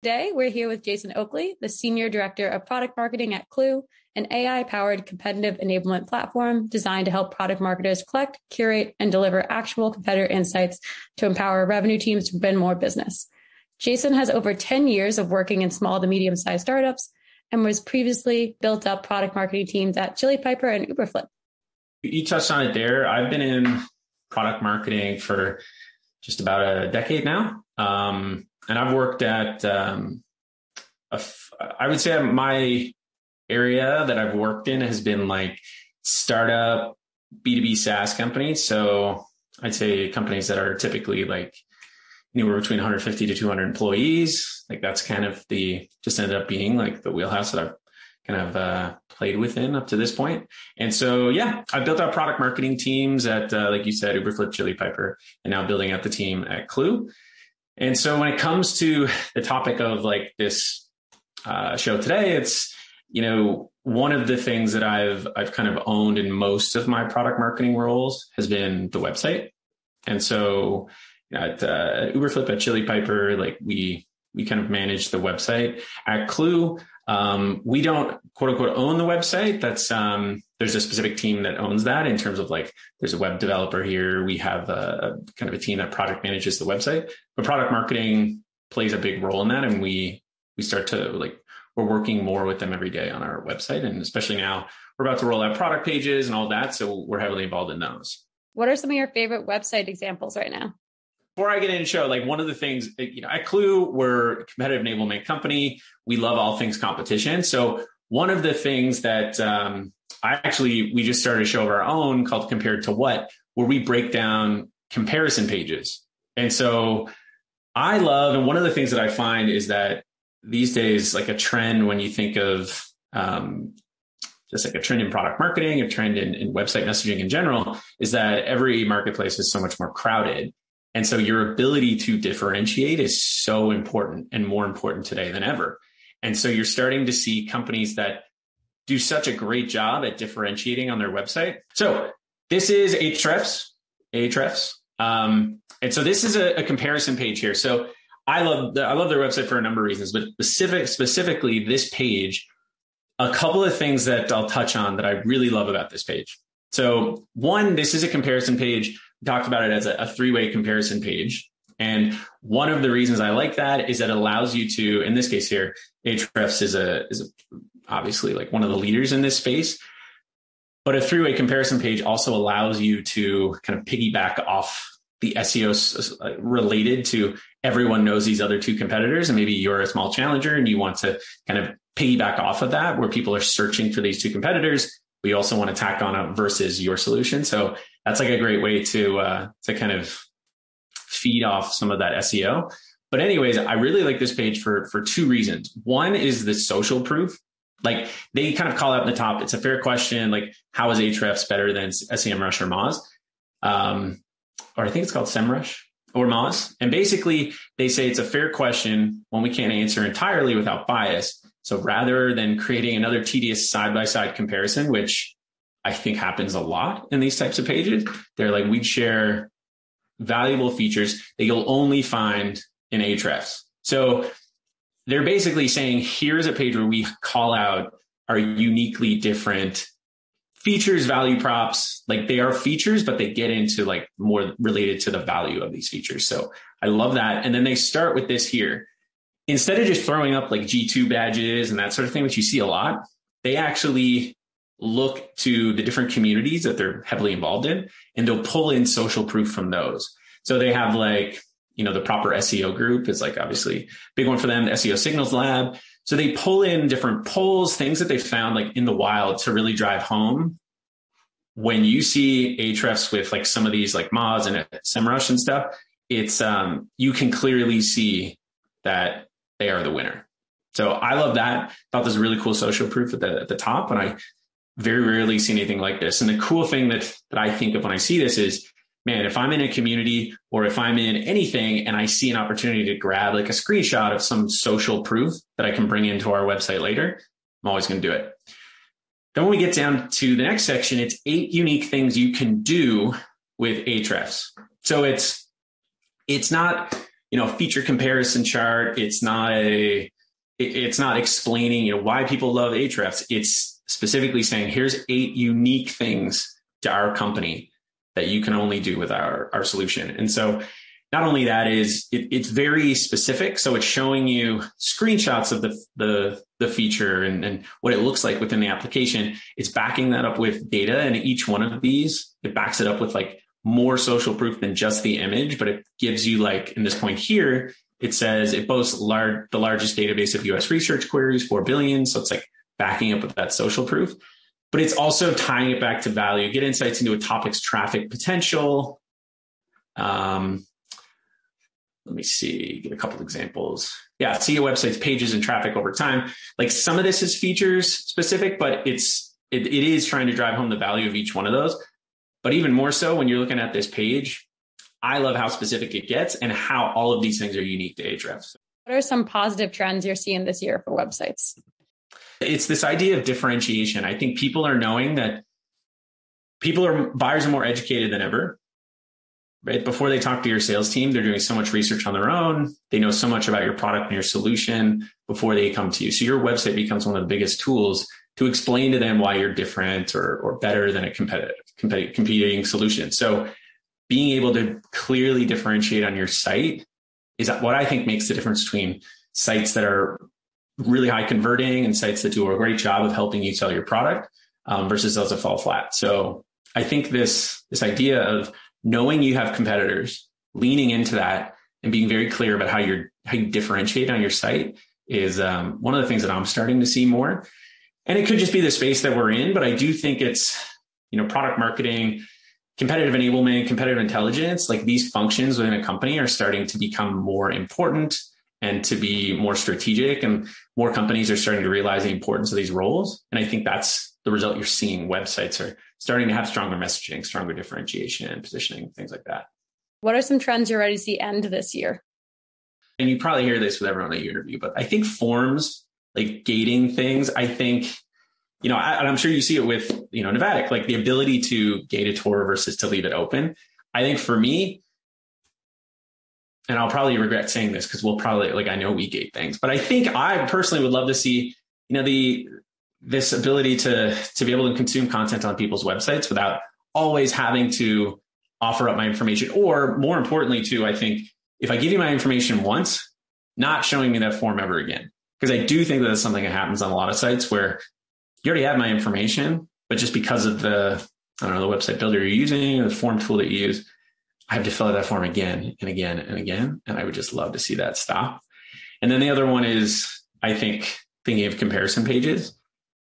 Today, we're here with Jason Oakley, the Senior Director of Product Marketing at Klue, an AI-powered competitive enablement platform designed to help product marketers collect, curate, and deliver actionable competitor insights to empower revenue teams to win more business. Jason has over 10 years of working in small to medium-sized startups and was previously built up product marketing teams at Chili Piper and Uberflip. You touched on it there. I've been in product marketing for just about a decade now. And I've worked at, I would say my area that I've worked in has been like startup B2B SaaS companies. So I'd say companies that are typically like anywhere between 150 to 200 employees. Like that's kind of just ended up being like the wheelhouse that I've kind of played within up to this point. And so, yeah, I've built out product marketing teams at, like you said, Uberflip, Chili Piper, and now building out the team at Klue. And so when it comes to the topic of like this show today, it's, one of the things that I've kind of owned in most of my product marketing roles has been the website. And so at Uberflip, at Chili Piper, like we kind of manage the website. At Klue, we don't quote unquote own the website. That's there's a specific team that owns that in terms of like there's a web developer here. We have a kind of a team that product manages the website, but product marketing plays a big role in that. And we start to we're working more with them every day on our website. And especially now we're about to roll out product pages and all that. So we're heavily involved in those. What are some of your favorite website examples right now? Before I get into the show, like one of the things, at Klue, we're a competitive enablement company. We love all things competition. So one of the things that we just started a show of our own called Compared to What, where we break down comparison pages. And so I love, and one of the things that I find is that these days, like a trend when you think of just like a trend in product marketing, a trend in website messaging in general, is that every marketplace is so much more crowded. And so your ability to differentiate is so important and more important today than ever. And so you're starting to see companies that do such a great job at differentiating on their website. So this is Ahrefs. And so this is a comparison page here. So I love their website for a number of reasons, but specifically this page, a couple of things that I'll touch on that I really love about this page. So one, this is a comparison page. We talked about it as a three-way comparison page. And one of the reasons I like that is that it allows you to, in this case here, Ahrefs is obviously like one of the leaders in this space. But a three-way comparison page also allows you to kind of piggyback off the SEO related to everyone knows these other two competitors. And maybe you're a small challenger and you want to kind of piggyback off of that where people are searching for these two competitors. We also want to tack on a versus your solution. So that's like a great way to kind of feed off some of that SEO. But anyways, I really like this page for two reasons. One is the social proof. Like they kind of call out in the top, it's a fair question. Like how is Ahrefs better than SEMrush or Moz? Or I think it's called SEMrush or Moz. And basically they say it's a fair question, one we can't answer entirely without bias. So rather than creating another tedious side-by-side comparison, which I think happens a lot in these types of pages, they're like, we'd share valuable features that you'll only find in Ahrefs. So they're basically saying, here's a page where we call out our uniquely different features, value props. Like they are features, but they get into like more related to the value of these features. So I love that. And then they start with this here. Instead of just throwing up like G2 badges and that sort of thing, which you see a lot, they actually look to the different communities that they're heavily involved in, and they'll pull in social proof from those. So they have like, the proper SEO group is like obviously big one for them, the SEO Signals Lab. So they pull in different polls, things that they found like in the wild to really drive home. When you see Ahrefs with like some of these like Moz and SEMrush and stuff, it's you can clearly see that they are the winner. So I love that. Thought there's a really cool social proof at the top, and I very rarely see anything like this. And the cool thing that I think of when I see this is, man, if I'm in a community or if I'm in anything and I see an opportunity to grab like a screenshot of some social proof that I can bring into our website later, I'm always going to do it. Then when we get down to the next section, it's 8 unique things you can do with Ahrefs. So it's not feature comparison chart. It's not explaining, why people love Ahrefs. It's specifically saying, here's 8 unique things to our company that you can only do with our solution. And so not only that is it's very specific. So it's showing you screenshots of the feature and what it looks like within the application. It's backing that up with data. And each one of these, it backs it up with like more social proof than just the image, but it gives you like, in this point here, it says it boasts the largest database of US research queries, 4 billion. So it's like backing up with that social proof, but it's also tying it back to value, get insights into a topic's traffic potential. Let me see, give a couple examples. Yeah, see a website's pages and traffic over time. Like some of this is features specific, but it is trying to drive home the value of each one of those. But even more so when you're looking at this page, I love how specific it gets and how all of these things are unique to Ahrefs. What are some positive trends you're seeing this year for websites? It's this idea of differentiation. I think people are knowing that buyers are more educated than ever. Right? Before they talk to your sales team, they're doing so much research on their own. They know so much about your product and your solution before they come to you. So your website becomes one of the biggest tools to explain to them why you're different or better than a competing solution. So being able to clearly differentiate on your site is what I think makes the difference between sites that are really high converting and sites that do a great job of helping you sell your product versus those that fall flat. So I think this idea of knowing you have competitors, leaning into that and being very clear about how you differentiate on your site is one of the things that I'm starting to see more. And it could just be the space that we're in, but I do think it's, product marketing, competitive enablement, competitive intelligence, like these functions within a company are starting to become more important and to be more strategic, and more companies are starting to realize the importance of these roles. And I think that's the result. You're seeing websites are starting to have stronger messaging, stronger differentiation, positioning, things like that. What are some trends you're ready to see end this year? And you probably hear this with everyone that you interview, but I think forms, like gating things, I think, and I'm sure you see it with, Novatic, like the ability to gate a tour versus to leave it open. I think for me, and I'll probably regret saying this because we'll probably, I know we gate things, but I think I personally would love to see, this ability to be able to consume content on people's websites without always having to offer up my information. Or more importantly, too, I think if I give you my information once, not showing me that form ever again. Because I do think that that's something that happens on a lot of sites where you already have my information, but just because of the website builder you're using, or the form tool that you use, I have to fill out that form again and again and again. And I would just love to see that stop. And then the other one is, I think, thinking of comparison pages,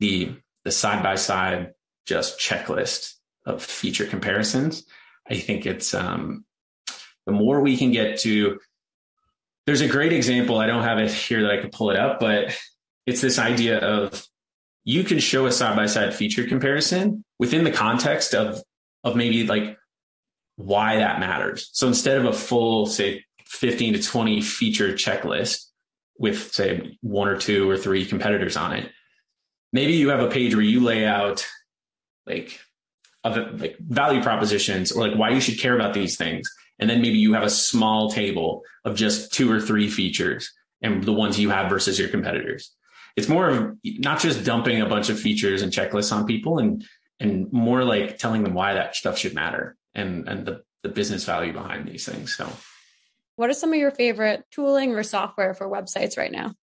the side-by-side just checklist of feature comparisons. I think it's the more we can get to, there's a great example. I don't have it here that I could pull it up, but it's this idea of you can show a side-by-side feature comparison within the context of maybe like why that matters. So instead of a full, say, 15 to 20 feature checklist with, say, 1 or 2 or 3 competitors on it, maybe you have a page where you lay out like value propositions or like why you should care about these things. And then maybe you have a small table of just 2 or 3 features and the ones you have versus your competitors. It's more of not just dumping a bunch of features and checklists on people and more like telling them why that stuff should matter and the business value behind these things. So what are some of your favorite tooling or software for websites right now?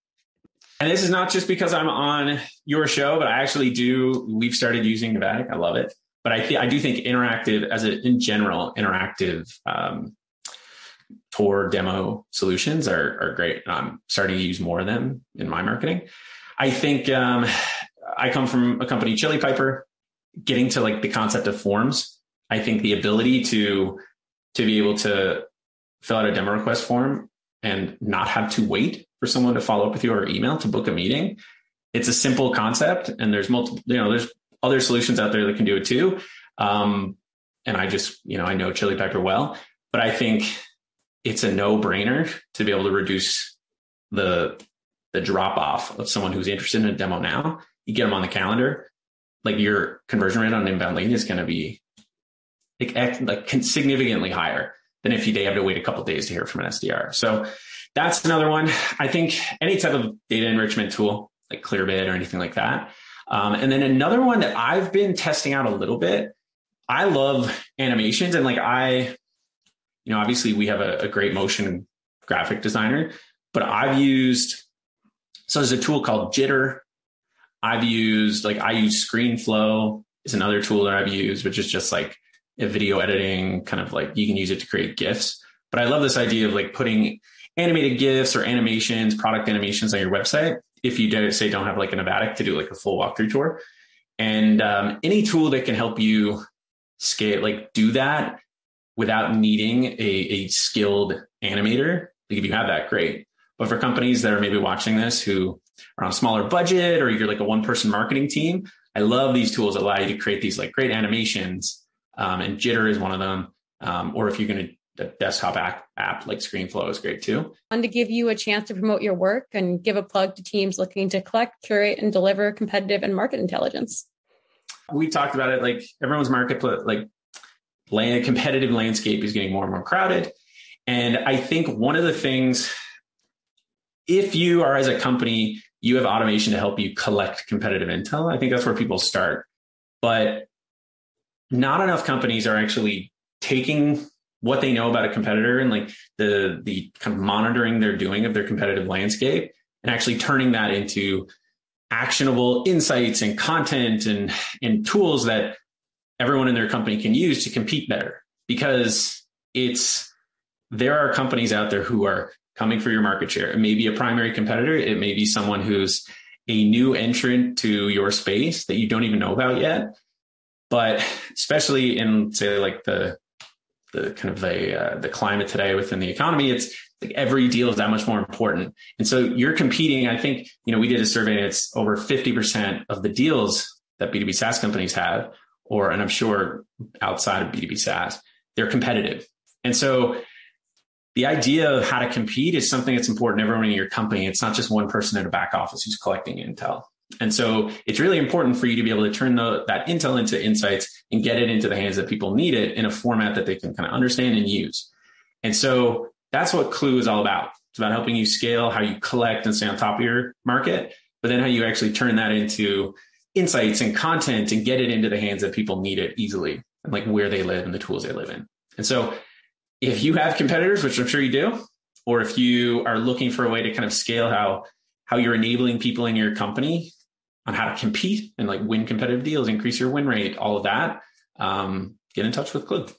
And this is not just because I'm on your show, but I actually we've started using Novatic. I love it. But I do think interactive tour demo solutions are great. And I'm starting to use more of them in my marketing. I think I come from a company, Chili Piper, getting to like the concept of forms. I think the ability to be able to fill out a demo request form and not have to wait for someone to follow up with you or email to book a meeting. It's a simple concept, and there's multiple, there's other solutions out there that can do it too. And I just, I know Chili Piper well, but I think it's a no-brainer to be able to reduce the drop off of someone who's interested in a demo now. You get them on the calendar, like your conversion rate on an inbound lead is going to be like significantly higher than if they have to wait a couple of days to hear from an SDR. So that's another one. I think any type of data enrichment tool like Clearbit or anything like that. And then another one that I've been testing out a little bit, I love animations. And like obviously we have a great motion graphic designer, but so there's a tool called Jitter. I use ScreenFlow is another tool that I've used, which is just like a video editing kind of like you can use it to create GIFs. But I love this idea of like putting animated GIFs or animations, product animations on your website. If you don't have like an Avatic to do like a full walkthrough tour, and any tool that can help you scale, like do that without needing a skilled animator. Like if you have that, great. But for companies that are maybe watching this who are on a smaller budget, or you're like a one-person marketing team, I love these tools that allow you to create these like great animations. And Jitter is one of them. Or if you're going to a desktop app like ScreenFlow is great too. And to give you a chance to promote your work and give a plug to teams looking to collect, curate, and deliver competitive and market intelligence. We talked about it, like everyone's marketplace, competitive landscape is getting more and more crowded. And I think one of the things, if you are as a company, you have automation to help you collect competitive intel, I think that's where people start. But not enough companies are actually taking what they know about a competitor and like the kind of monitoring they're doing of their competitive landscape and actually turning that into actionable insights and content and tools that everyone in their company can use to compete better. Because there are companies out there who are coming for your market share. It may be a primary competitor. It may be someone who's a new entrant to your space that you don't even know about yet. But especially in, say, like the kind of the climate today within the economy, it's like every deal is that much more important. And so you're competing. I think, we did a survey and it's over 50% of the deals that B2B SaaS companies have, and I'm sure outside of B2B SaaS, they're competitive. And so the idea of how to compete is something that's important to everyone in your company. It's not just one person in a back office who's collecting intel. And so it's really important for you to be able to turn that intel into insights and get it into the hands that people need it in a format that they can kind of understand and use. And so that's what Klue is all about. It's about helping you scale how you collect and stay on top of your market, but then how you actually turn that into insights and content and get it into the hands that people need it easily and like where they live and the tools they live in. And so if you have competitors, which I'm sure you do, or if you are looking for a way to kind of scale how you're enabling people in your company on how to compete and like win competitive deals, increase your win rate, all of that, get in touch with Klue.